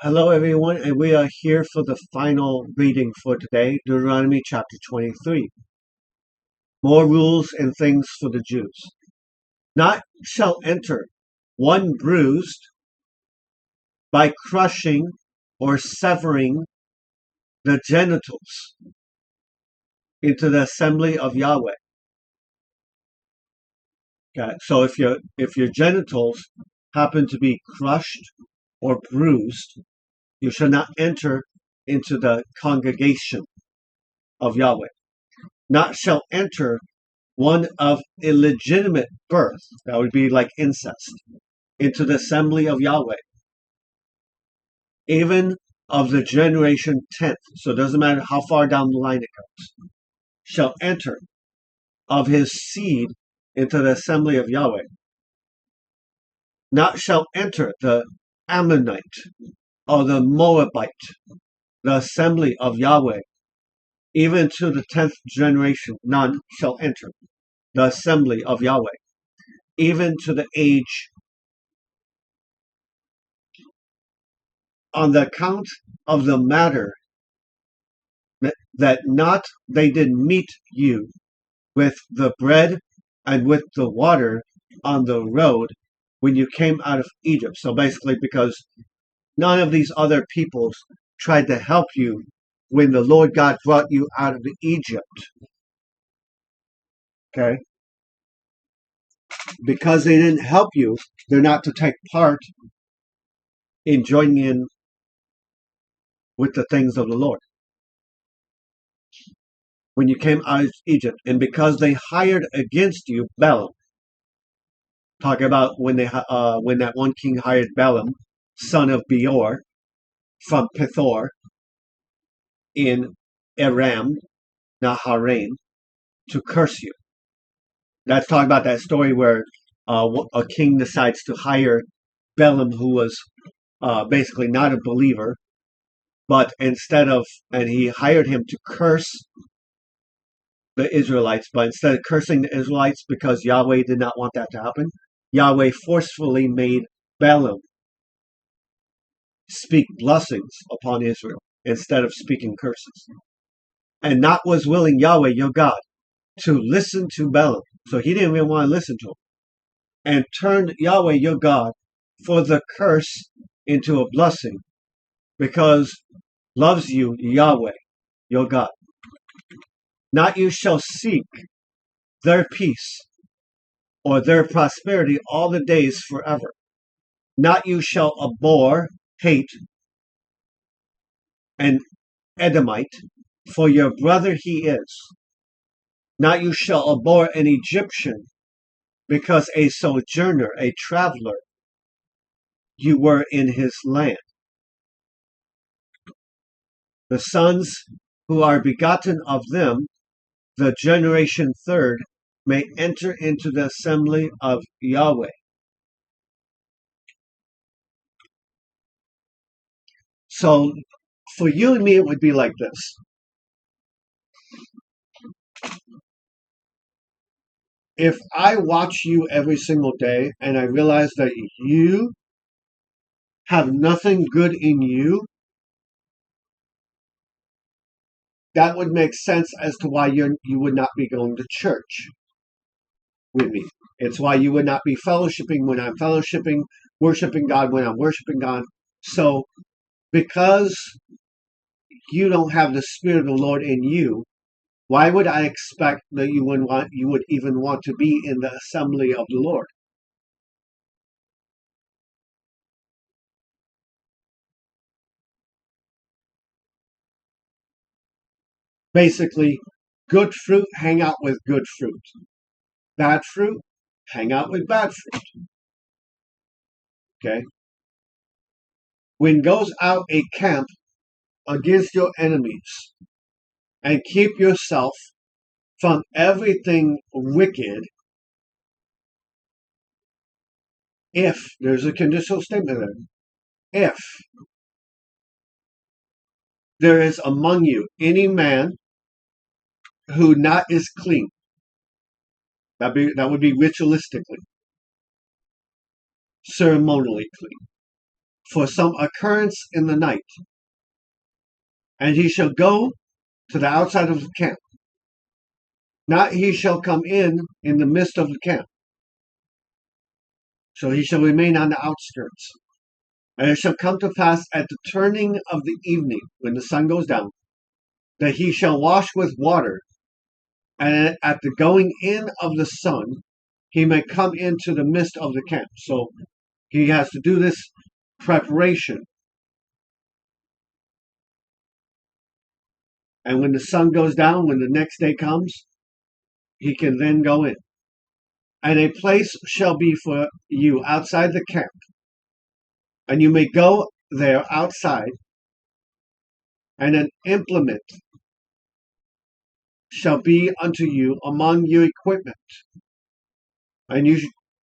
Hello, everyone, and we are here for the final reading for today, Deuteronomy chapter 23. More rules and things for the Jews. Not shall enter one bruised by crushing or severing the genitals into the assembly of Yahweh. Okay, so if your genitals happen to be crushed or bruised, you shall not enter into the congregation of Yahweh. Not shall enter one of illegitimate birth, that would be like incest, into the assembly of Yahweh, even of the generation 10th, so it doesn't matter how far down the line it goes, shall enter of his seed into the assembly of Yahweh. Not shall enter the Ammonite or the Moabite, the assembly of Yahweh, even to the 10th generation, none shall enter the assembly of Yahweh, even to the age, on the account of the matter that not they did meet you with the bread and with the water on the road when you came out of Egypt. So basically, because none of these other peoples tried to help you when the Lord God brought you out of Egypt. Okay? Because they didn't help you, they're not to take part in joining in with the things of the Lord when you came out of Egypt. And because they hired against you Balaam, talk about when that one king hired Balaam, son of Beor, from Pethor in Aram Naharaim, to curse you. That's talking about that story where a king decides to hire Balaam, who was basically not a believer, but and he hired him to curse the Israelites, but instead of cursing the Israelites because Yahweh did not want that to happen, Yahweh forcefully made Balaam speak blessings upon Israel instead of speaking curses. And not was willing Yahweh, your God, to listen to Balaam. So he didn't even want to listen to him. And turned Yahweh, your God, for the curse into a blessing, because loves you Yahweh, your God. Not you shall seek their peace or their prosperity all the days forever. Not you shall abhor, hate, an Edomite, for your brother he is. Not you shall abhor an Egyptian, because a sojourner, a traveler, you were in his land. The sons who are begotten of them, the generation third, may enter into the assembly of Yahweh. So for you and me, it would be like this. If I watch you every single day and I realize that you have nothing good in you, that would make sense as to why you would not be going to church with me. It's why you would not be fellowshipping when I'm fellowshipping, worshiping God when I'm worshiping God. So because you don't have the Spirit of the Lord in you, why would I expect that you would even want to be in the assembly of the Lord? Basically, good fruit, hang out with good fruit. Bad fruit, hang out with bad fruit. Okay? When goes out a camp against your enemies, and keep yourself from everything wicked, if, there's a conditional statement there, if there is among you any man who not is clean, that would be ritualistically, ceremonially clean, for some occurrence in the night, and he shall go to the outside of the camp. Not he shall come in the midst of the camp. So he shall remain on the outskirts. And it shall come to pass at the turning of the evening, when the sun goes down, that he shall wash with water, and at the going in of the sun, he may come into the midst of the camp. So he has to do this preparation. And when the sun goes down, when the next day comes, he can then go in. And a place shall be for you outside the camp, and you may go there outside, and an implement shall be unto you among your equipment. And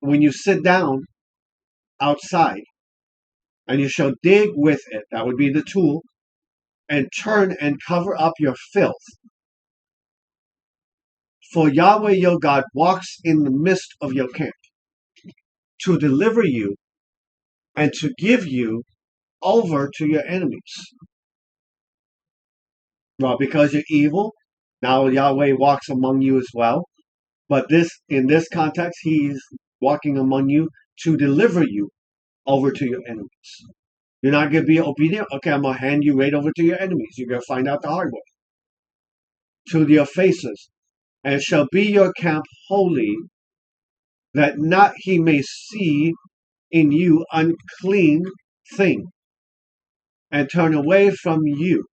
when you sit down outside, and you shall dig with it, that would be the tool, and turn and cover up your filth. For Yahweh your God walks in the midst of your camp, to deliver you and to give you over to your enemies. Well, because you're evil, now Yahweh walks among you as well. But in this context, he's walking among you to deliver you over to your enemies. You're not going to be obedient? Okay, I'm going to hand you right over to your enemies. You're going to find out the hard way. To your faces. And shall be your camp holy, that not he may see in you unclean thing, and turn away from you.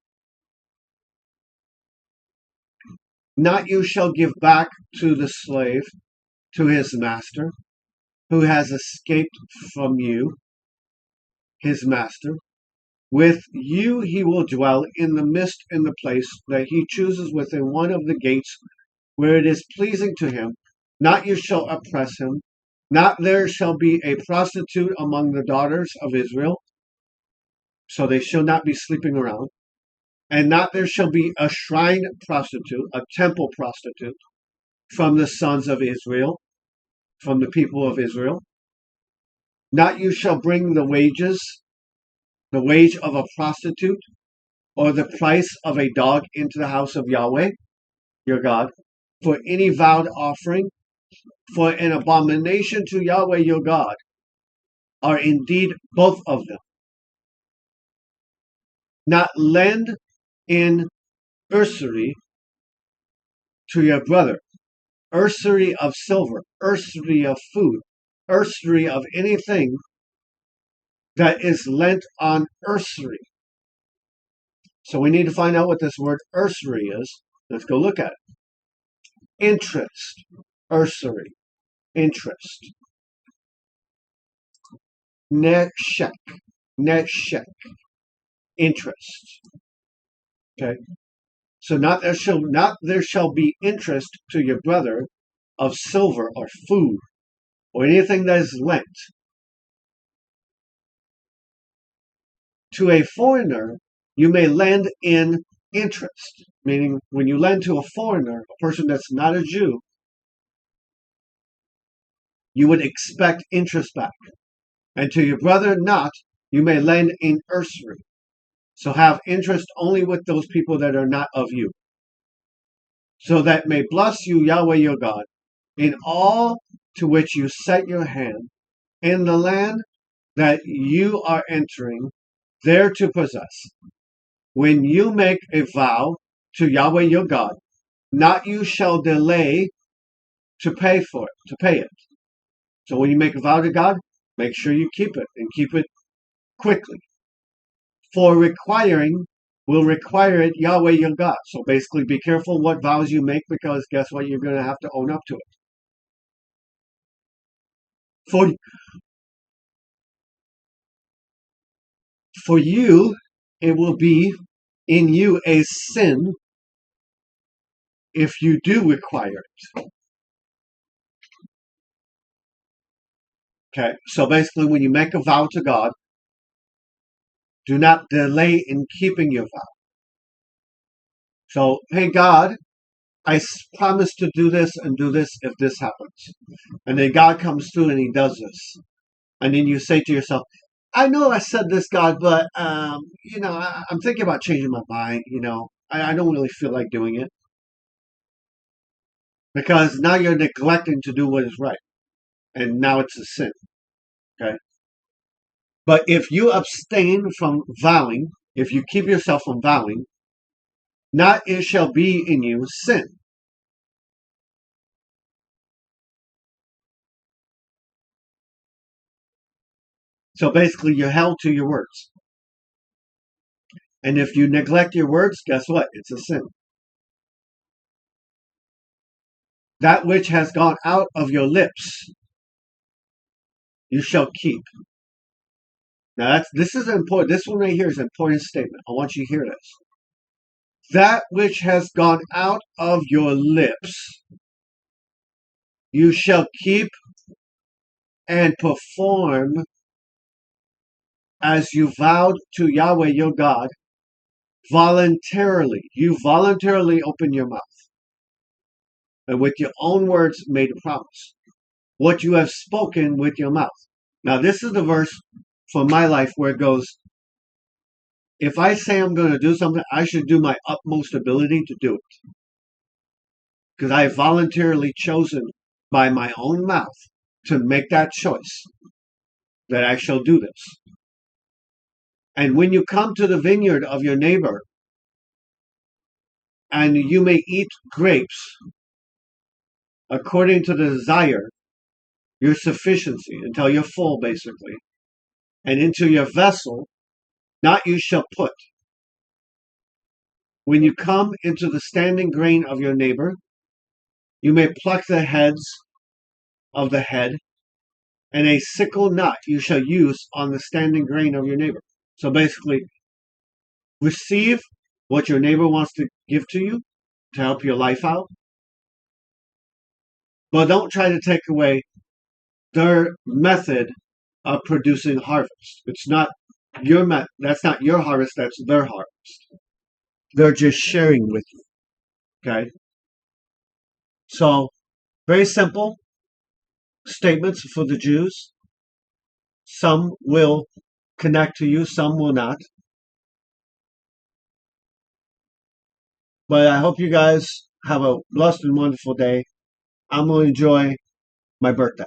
Not you shall give back to the slave, to his master, who has escaped from you, his master. With you he will dwell in the midst in the place that he chooses within one of the gates where it is pleasing to him. Not you shall oppress him. Not there shall be a prostitute among the daughters of Israel, so they shall not be sleeping around. And not there shall be a shrine prostitute, a temple prostitute, from the sons of Israel, from the people of Israel. Not you shall bring the wage of a prostitute, or the price of a dog into the house of Yahweh, your God, for any vowed offering, for an abomination to Yahweh your God are indeed both of them. Not lend in usury to your brother, usury of silver, usury of food, usury of anything that is lent on usury. So we need to find out what this word usury is. Let's go look at it. Interest, usury, interest. Neshek, interest. Okay. So not there shall be interest to your brother of silver or food or anything that is lent. To a foreigner, you may lend in interest, meaning when you lend to a foreigner, a person that's not a Jew, you would expect interest back. And to your brother not, you may lend in usury. So have interest only with those people that are not of you. So that may bless you, Yahweh your God, in all to which you set your hand, in the land that you are entering there to possess. When you make a vow to Yahweh your God, not you shall delay to pay for it, to pay it. So when you make a vow to God, make sure you keep it, and keep it quickly. For will require it Yahweh your God. So basically be careful what vows you make, because guess what? You're going to have to own up to it. For you, it will be in you a sin if you do require it. Okay, so basically when you make a vow to God, do not delay in keeping your vow. So, hey God, I promise to do this and do this if this happens. And then God comes through and he does this. And then you say to yourself, I know I said this, God, but I'm thinking about changing my mind. I don't really feel like doing it because now you're neglecting to do what is right, and now it's a sin. Okay, but if you abstain from vowing, if you keep yourself from vowing, not it shall be in you sin. So basically, you're held to your words, and if you neglect your words, guess what? It's a sin. That which has gone out of your lips, you shall keep. Now this is important. This one right here is an important statement. I want you to hear this. That which has gone out of your lips, you shall keep and perform as you vowed to Yahweh your God voluntarily. You voluntarily open your mouth and with your own words made a promise. What you have spoken with your mouth. Now, this is the verse for my life where it goes, if I say I'm going to do something, I should do my utmost ability to do it. Because I have voluntarily chosen by my own mouth to make that choice that I shall do this. And when you come to the vineyard of your neighbor, and you may eat grapes according to the desire, your sufficiency, until you're full, basically, and into your vessel, not you shall put. When you come into the standing grain of your neighbor, you may pluck the heads of the head, and a sickle not you shall use on the standing grain of your neighbor. So basically, receive what your neighbor wants to give to you to help your life out, but don't try to take away their method of producing harvest. It's not your that's not your harvest, that's their harvest. They're just sharing with you. Okay? So, very simple statements for the Jews. Some will connect to you, some will not. But I hope you guys have a blessed and wonderful day. I'm going to enjoy my birthday.